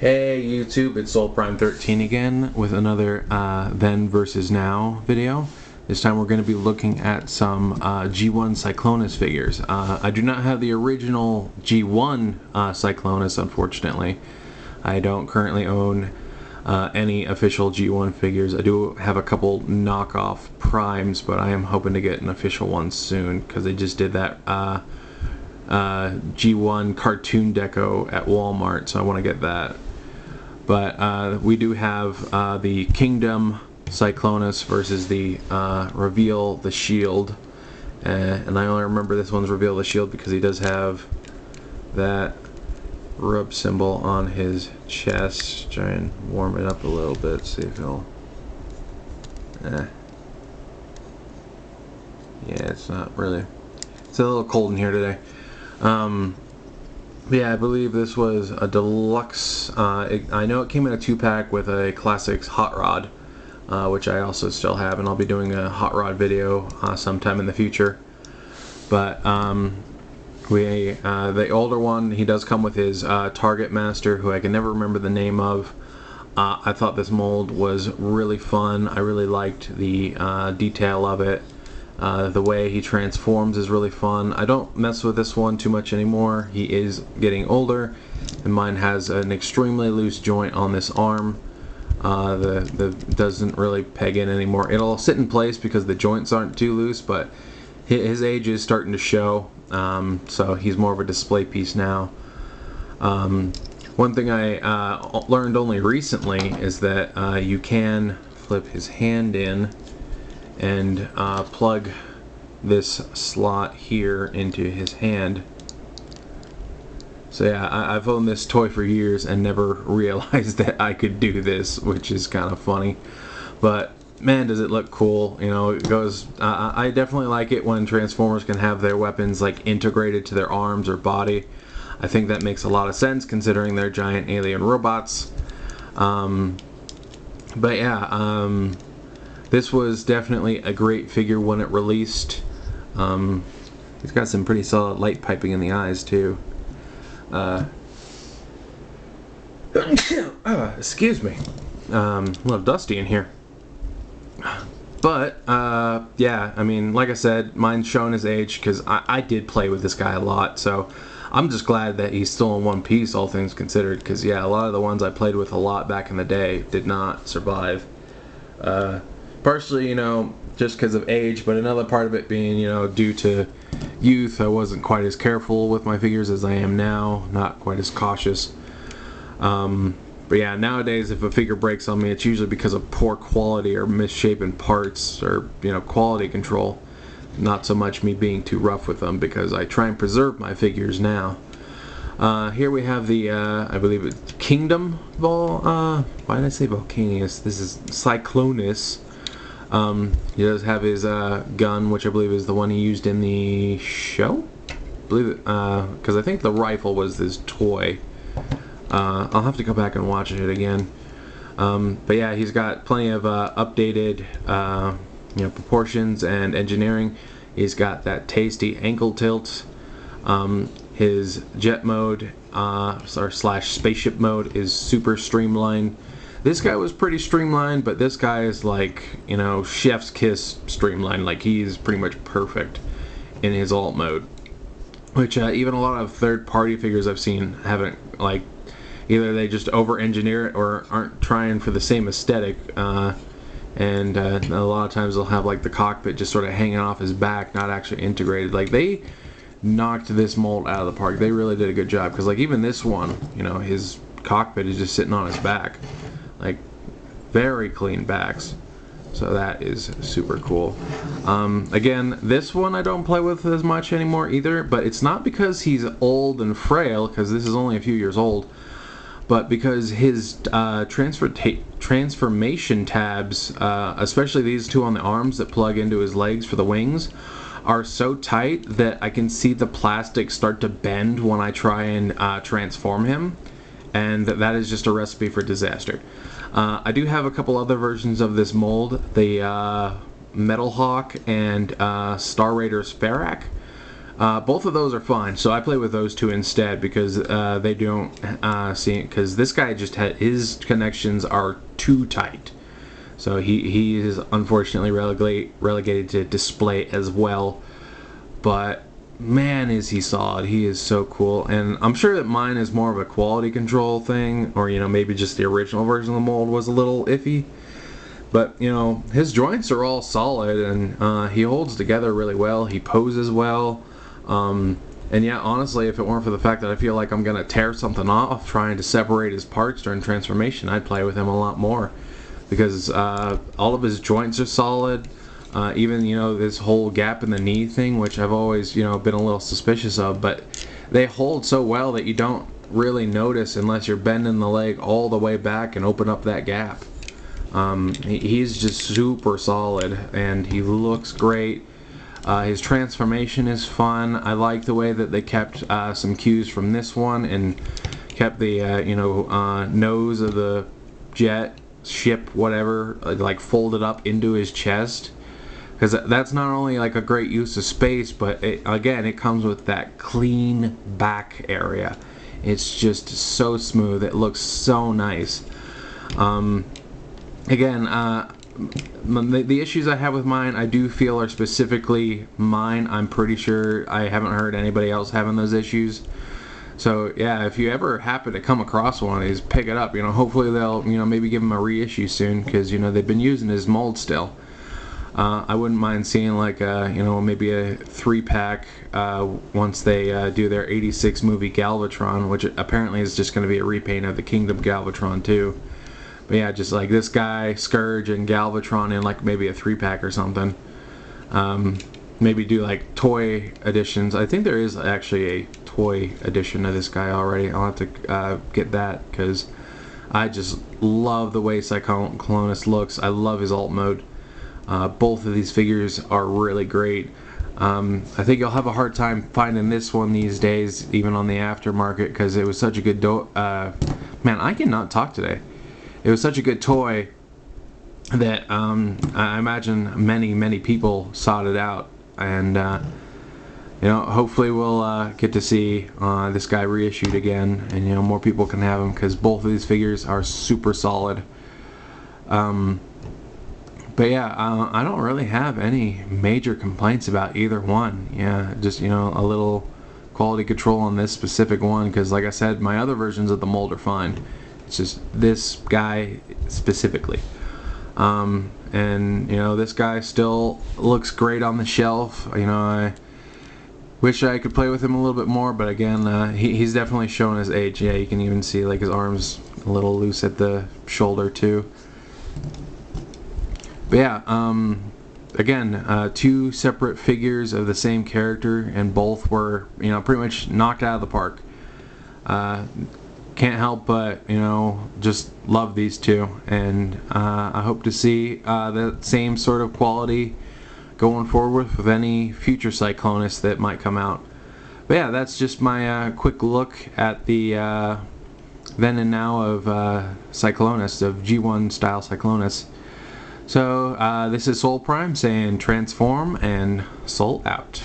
Hey YouTube, it's SoulPrime13 again with another then versus now video. This time we're going to be looking at some G1 Cyclonus figures. I do not have the original G1 Cyclonus, unfortunately. I don't currently own any official G1 figures. I do have a couple knockoff primes, but I am hoping to get an official one soon because they just did that G1 cartoon deco at Walmart, so I want to get that. But we do have the Kingdom Cyclonus versus the Reveal the Shield, and I only remember this one's Reveal the Shield because he does have that rub symbol on his chest. Try and warm it up a little bit, see if it'll yeah, it's not really, it's a little cold in here today. Yeah, I believe this was a deluxe. I know it came in a 2-pack with a Classics Hot Rod, which I also still have, and I'll be doing a Hot Rod video sometime in the future. But the older one, he does come with his Target Master, who I can never remember the name of. I thought this mold was really fun. I really liked the detail of it. The way he transforms is really fun. I don't mess with this one too much anymore. He is getting older, and mine has an extremely loose joint on this arm. The doesn't really peg in anymore. It'll sit in place because the joints aren't too loose, but his age is starting to show. So he's more of a display piece now. One thing I learned only recently is that you can flip his hand in and plug this slot here into his hand. So yeah, I've owned this toy for years and never realized that I could do this, which is kind of funny. But man, does it look cool. You know, it goes, I definitely like it when Transformers can have their weapons like integrated to their arms or body. I think that makes a lot of sense considering they're giant alien robots. But yeah, this was definitely a great figure when it released. He's got some pretty solid light piping in the eyes too. Excuse me. A little dusty in here. But yeah, I mean, like I said, mine's showing his age because I did play with this guy a lot. So I'm just glad that he's still in one piece, all things considered. Because yeah, a lot of the ones I played with a lot back in the day did not survive. Partially, you know, just because of age, but another part of it being, you know, due to youth. I wasn't quite as careful with my figures as I am now, not quite as cautious. But yeah, nowadays if a figure breaks on me, it's usually because of poor quality or misshapen parts or, you know, quality control. Not so much me being too rough with them, because I try and preserve my figures now. Here we have the, I believe it's Kingdom Ball. Why did I say Volcanius? This is Cyclonus. He does have his gun, which I believe is the one he used in the show. I believe it, because I think the rifle was his toy. I'll have to go back and watch it again. But yeah, he's got plenty of updated, you know, proportions and engineering. He's got that tasty ankle tilt. His jet mode or slash spaceship mode is super streamlined. This guy was pretty streamlined, but this guy is like, you know, chef's kiss streamlined. Like, he's pretty much perfect in his alt mode, which even a lot of third-party figures I've seen haven't, like, either they just over-engineer it or aren't trying for the same aesthetic, and a lot of times they'll have like the cockpit just sort of hanging off his back, not actually integrated. Like, they knocked this mold out of the park. They really did a good job, because like even this one, you know, his cockpit is just sitting on his back. Like, very clean backs, so that is super cool. Again, this one I don't play with as much anymore either, but it's not because he's old and frail, because this is only a few years old, but because his transformation tabs, especially these two on the arms that plug into his legs for the wings, are so tight that I can see the plastic start to bend when I try and transform him, and that is just a recipe for disaster. I do have a couple other versions of this mold, the Metal Hawk and Star Raider Sparak. Both of those are fine, so I play with those two instead because they don't see it. Because this guy just had his connections are too tight, so he is unfortunately relegated to display as well. But man, is he solid! He is so cool, and I'm sure that mine is more of a quality control thing, or maybe just the original version of the mold was a little iffy. But his joints are all solid, and he holds together really well. He poses well. And yeah, honestly, if it weren't for the fact that I feel like I'm going to tear something off trying to separate his parts during transformation, I'd play with him a lot more. Because all of his joints are solid. Even, this whole gap in the knee thing, which I've always, been a little suspicious of. But they hold so well that you don't really notice unless you're bending the leg all the way back and open up that gap. He's just super solid, and he looks great. His transformation is fun. I like the way that they kept some cues from this one and kept the nose of the jet ship, whatever, like folded up into his chest, because that's not only like a great use of space, but it comes with that clean back area. It's just so smooth. It looks so nice. The issues I have with mine, I do feel are specifically mine. I'm pretty sure I haven't heard anybody else having those issues. So yeah, if you ever happen to come across one of these, pick it up. Hopefully they'll maybe give them a reissue soon, because they've been using his mold still. I wouldn't mind seeing like maybe a 3-pack once they do their '86 movie Galvatron, which apparently is just going to be a repaint of the Kingdom Galvatron too. But yeah, just like this guy, Scourge, and Galvatron in like maybe a 3-pack or something. Maybe do like toy editions. I think there is actually a toy edition of this guy already. I'll have to get that, because I just love the way Cyclonus looks. I love his alt mode. Both of these figures are really great. I think you'll have a hard time finding this one these days, even on the aftermarket, because it was such a good man, I cannot talk today. It was such a good toy that I imagine many people sought it out, and hopefully we'll get to see this guy reissued again, and more people can have him, because both of these figures are super solid. But yeah, I don't really have any major complaints about either one. Yeah, just a little quality control on this specific one, because like I said, my other versions of the mold are fine. It's just this guy specifically. And this guy still looks great on the shelf. I wish I could play with him a little bit more, but again, he's definitely showing his age. Yeah, you can even see like his arms a little loose at the shoulder too. But yeah, again, 2 separate figures of the same character, and both were pretty much knocked out of the park. Can't help but just love these two, and I hope to see the same sort of quality going forward with any future Cyclonus that might come out. But yeah, that's just my quick look at the then and now of Cyclonus, of G1 style Cyclonus. So this is Soul Prime saying transform and soul out.